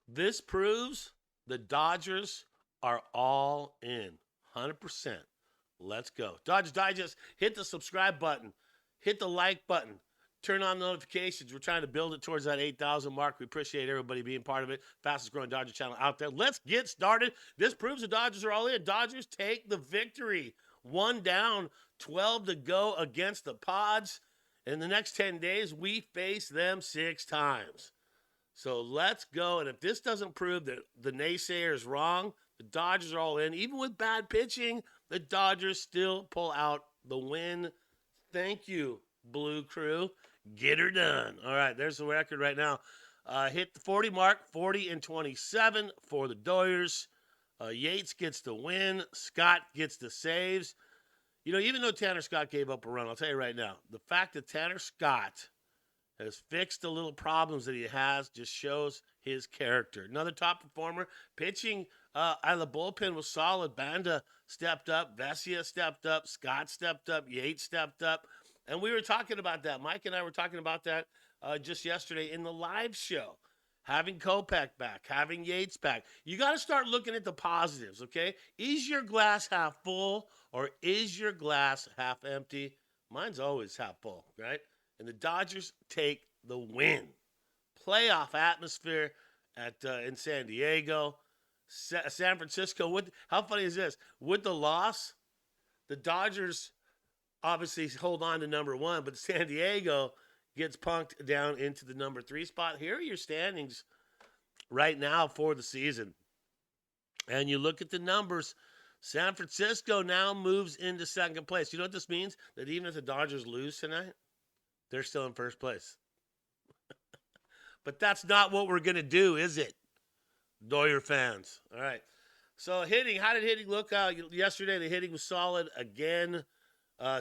This proves the Dodgers are all in. 100%. Let's go. Dodgers Digest, hit the subscribe button, hit the like button, turn on notifications. We're trying to build it towards that 8,000 mark. We appreciate everybody being part of it. Fastest growing Dodger channel out there. Let's get started. This proves the Dodgers are all in. Dodgers take the victory. One down, 12 to go against the Pods. In the next 10 days, we face them 6 times. So let's go. And if this doesn't prove that the naysayer is wrong, the Dodgers are all in. Even with bad pitching, the Dodgers still pull out the win. Thank you, Blue Crew. Get her done. All right, there's the record right now. Hit the 40 mark, 40-27 for the Doyers. Yates gets the win. Scott gets the saves. You know, even though Tanner Scott gave up a run, I'll tell you right now, the fact that Tanner Scott has fixed the little problems that he has just shows his character. Another top performer. Pitching out of the bullpen was solid. Banda stepped up. Vesia stepped up. Scott stepped up. Yates stepped up. And we were talking about that. Mike and I were talking about that just yesterday in the live show. Having Kopech back, having Yates back. You got to start looking at the positives, okay? Is your glass half full or is your glass half empty? Mine's always half full, right? And the Dodgers take the win. Playoff atmosphere at in San Diego. San Francisco, how funny is this? With the loss, the Dodgers obviously hold on to number 1, but San Diego gets punked down into the number 3 spot. Here are your standings right now for the season. And you look at the numbers. San Francisco now moves into second place. You know what this means? That even if the Dodgers lose tonight, they're still in first place. But that's not what we're going to do, is it? Doyer fans. All right. So hitting, how did hitting look yesterday? The hitting was solid again.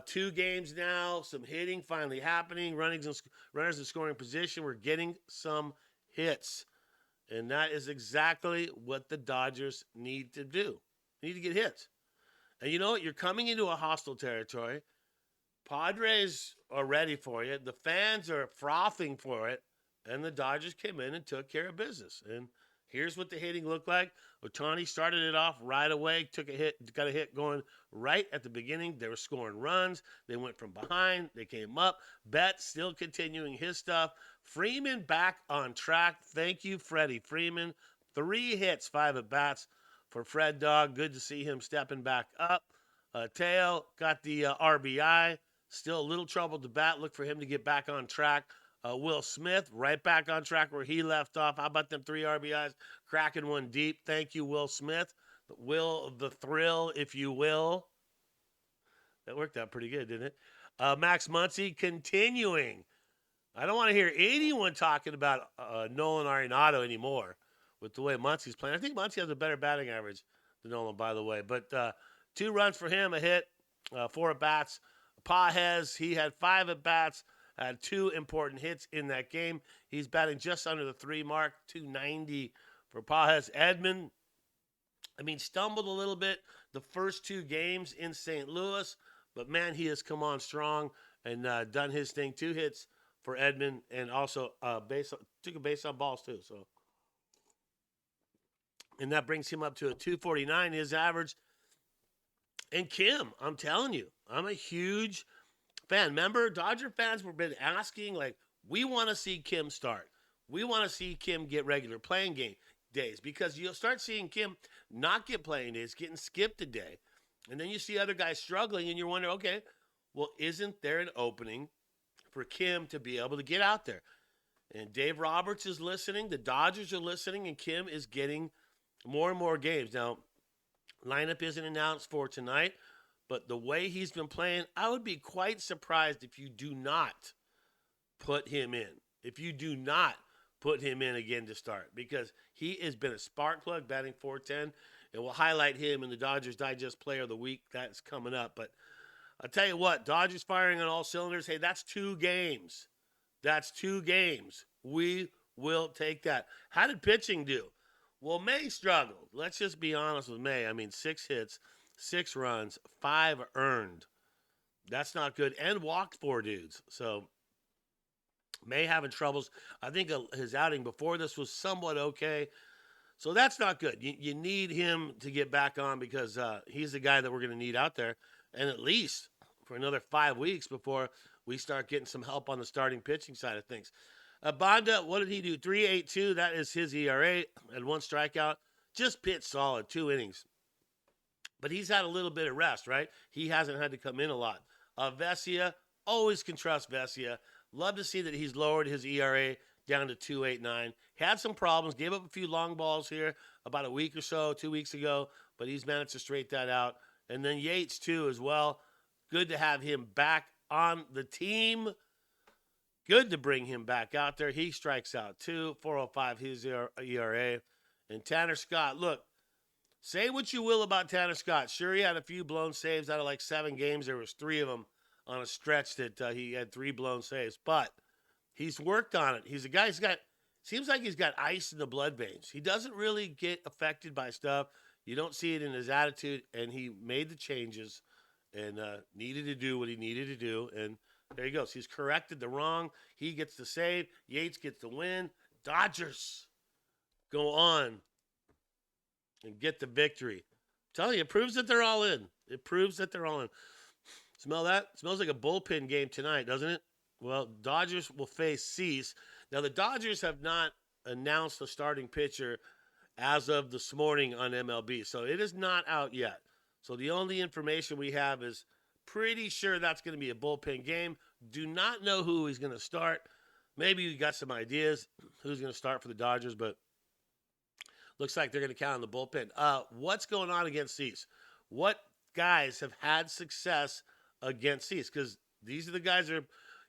2 games now. Some hitting finally happening. Runners in scoring position. We're getting some hits. And that is exactly what the Dodgers need to do. They need to get hits. And you know what? You're coming into a hostile territory. Padres are ready for you. The fans are frothing for it. And the Dodgers came in and took care of business. And here's what the hitting looked like. Ohtani started it off right away, took a hit, got a hit going right at the beginning. They were scoring runs. They went from behind. They came up. Betts still continuing his stuff. Freeman back on track. Thank you, Freddie Freeman. 3 hits, 5 at bats for Fred Dog. Good to see him stepping back up. Teo got the RBI. Still a little trouble to bat. Look for him to get back on track. Will Smith right back on track where he left off. How about them 3 RBIs? Cracking one deep. Thank you, Will Smith. Will the thrill, if you will. That worked out pretty good, didn't it? Max Muncy continuing. I don't want to hear anyone talking about Nolan Arenado anymore with the way Muncy's playing. I think Muncy has a better batting average than Nolan, by the way. But 2 runs for him, a hit, 4 at bats. Pajes, he had 5 at bats. Had 2 important hits in that game. He's batting just under the 3 mark, 290 for Pajes. Edman, stumbled a little bit the first 2 games in St. Louis, but man, he has come on strong and done his thing. 2 hits for Edman, and also took a base on balls too. So, and that brings him up to a 249, his average. And Kim, I'm telling you, I'm a huge fan. Remember, Dodger fans were been asking, like, we want to see Kim start. We want to see Kim get regular playing days, because you'll start seeing Kim not get playing days, getting skipped a day. And then you see other guys struggling, and you're wondering, okay, well, isn't there an opening for Kim to be able to get out there? And Dave Roberts is listening. The Dodgers are listening, and Kim is getting more and more games. Now, lineup isn't announced for tonight, but the way he's been playing, I would be quite surprised if you do not put him in. If you do not put him in again to start, because he has been a spark plug, batting .410, and we'll highlight him in the Dodgers Digest Player of the Week. That's coming up. But I'll tell you what, Dodgers firing on all cylinders. Hey, that's 2 games. That's 2 games. We will take that. How did pitching do? Well, May struggled. Let's just be honest with May. 6 hits, 6 runs, 5 earned. That's not good. And walked 4 dudes. So May having troubles. I think his outing before this was somewhat okay. So that's not good. You need him to get back on because he's the guy that we're going to need out there, and at least for another 5 weeks before we start getting some help on the starting pitching side of things. Banda, what did he do? 3.82. That is his ERA. And 1 strikeout. Just pitched solid, 2 innings. But he's had a little bit of rest, right? He hasn't had to come in a lot. Vesia, always can trust Vesia. Love to see that he's lowered his ERA down to 2.89. Had some problems, gave up a few long balls here about a week or so, 2 weeks ago, but he's managed to straighten that out. And then Yates, too, as well. Good to have him back on the team. Good to bring him back out there. He strikes out, too. 4.05 his ERA. And Tanner Scott, look, say what you will about Tanner Scott. Sure, he had a few blown saves out of like 7 games. There was 3 of them on a stretch that he had 3 blown saves. But he's worked on it. He's a guy who's got, seems like he's got ice in the blood veins. He doesn't really get affected by stuff. You don't see it in his attitude. And he made the changes and needed to do what he needed to do. And there he goes. He's corrected the wrong. He gets the save. Yates gets the win. Dodgers go on and get the victory. I'm telling you, it proves that they're all in. It proves that they're all in. Smell that? It smells like a bullpen game tonight, doesn't it? Well, Dodgers will face Cease. Now, the Dodgers have not announced the starting pitcher as of this morning on MLB, so it is not out yet. So the only information we have is pretty sure that's going to be a bullpen game. Do not know who he's going to start. Maybe you got some ideas who's going to start for the Dodgers, but looks like they're going to count on the bullpen. What's going on against Cease? What guys have had success against Cease? Because these are the guys that are,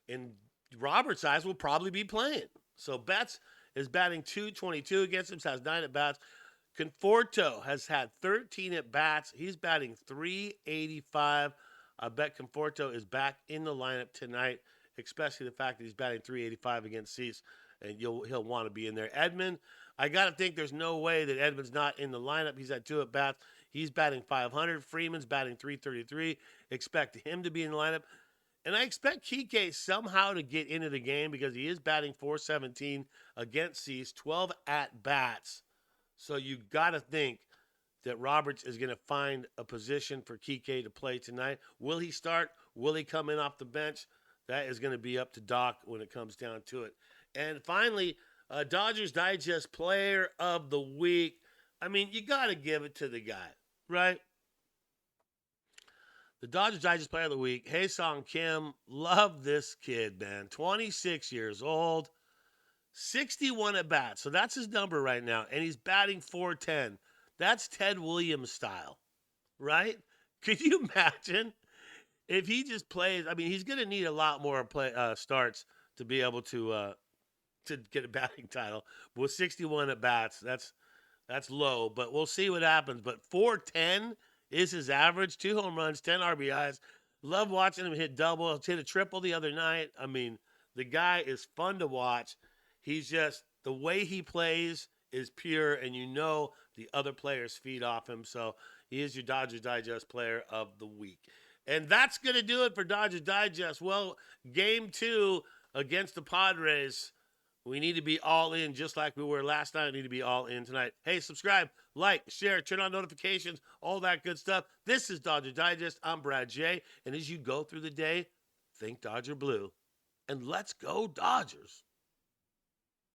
in Robert's eyes, will probably be playing. So Betts is batting .222 against him, has 9 at-bats. Conforto has had 13 at-bats. He's batting .385. I bet Conforto is back in the lineup tonight, especially the fact that he's batting .385 against Cease, and he'll want to be in there. Edman, I got to think there's no way that Edman's not in the lineup. He's had 2 at-bats. He's batting .500. Freeman's batting .333. Expect him to be in the lineup. And I expect Kike somehow to get into the game because he is batting .417 against Cease, 12 at-bats. So you got to think that Roberts is going to find a position for Kike to play tonight. Will he start? Will he come in off the bench? That is going to be up to Doc when it comes down to it. And finally, Dodgers Digest Player of the Week. I mean, you got to give it to the guy, right? The Dodgers Digest Player of the Week, Hae-Sung Kim. Love this kid, man. 26 years old. 61 at-bats. So that's his number right now. And he's batting .410. That's Ted Williams style, right? Could you imagine if he just plays? I mean, he's going to need a lot more starts to be able to get a batting title. But with 61 at-bats, that's low. But we'll see what happens. But .410 is his average. 2 home runs, 10 RBIs. Love watching him hit double. Hit a triple the other night. I mean, the guy is fun to watch. He's just, the way he plays is pure, and you know the other players feed off him. So he is your Dodgers Digest Player of the Week. And that's going to do it for Dodgers Digest. Well, Game 2 against the Padres, we need to be all in just like we were last night. We need to be all in tonight. Hey, subscribe, like, share, turn on notifications, all that good stuff. This is Dodger Digest. I'm Brad J. And as you go through the day, think Dodger Blue. And let's go Dodgers.